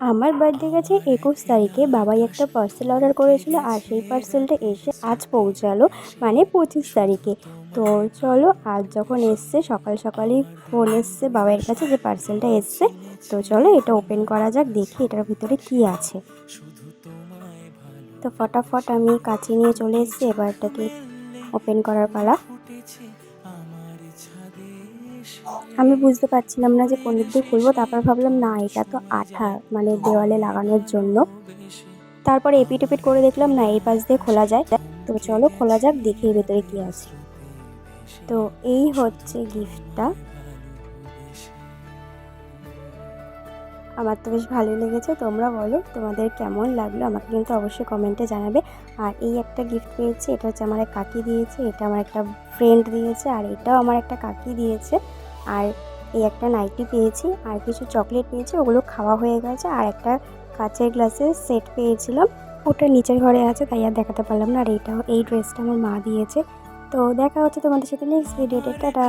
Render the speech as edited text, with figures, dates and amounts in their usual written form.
আমার বার্থডে গেছে 21 তারিখে। বাবাই একটা পার্সেল অর্ডার করেছিল আর সেই পার্সেলটা এসে আজ পৌঁছালো, মানে 25 তারিখে। তো চলো, আজ যখন এসছে সকাল সকালই ফোন এসছে বাবার কাছে যে পার্সেলটা এসছে। তো চলো এটা ওপেন করা যাক, দেখি এটার ভিতরে কি আছে। তো ফটাফট আমি কাছে নিয়ে চলে এসেছি, এবার এটাকে ওপেন করার পালা। আমি বুঝতে পারছিলাম না যে কোন দিক দিয়ে খুলবো, তারপর ভাবলাম না এটা তো আঠা, মানে দেওয়ালে লাগানোর জন্য। তারপরে এপিট ওপিট করে দেখলাম না এই পাশ দিয়ে খোলা যায়। তো চলো খোলা যাক, দেখি এর ভেতরে কি আছে। তো এই হচ্ছে গিফটটা। আমার তো বেশ ভালোই লেগেছে, তোমরা বলো তোমাদের কেমন লাগলো, আমাকে কিন্তু অবশ্যই কমেন্টে জানাবে। আর এই একটা গিফট পেয়েছি, এটা হচ্ছে আমার এক কাকি দিয়েছে, এটা আমার একটা ফ্রেন্ড দিয়েছে, আর এটাও আমার একটা কাকি দিয়েছে। আর এই একটা নাইটি পেয়েছি, আর কিছু চকলেট পেয়েছি, ওগুলো খাওয়া হয়ে গেছে। আর একটা কাচের গ্লাসের সেট পেয়েছিলাম, ওটা নিচের ঘরে আছে তাই আর দেখাতে পারলাম না। আর এই ড্রেসটা আমার মা দিয়েছে। তো দেখা হচ্ছে তোমাদের সাথে নেক্সট ভিডিওতে, টাটা।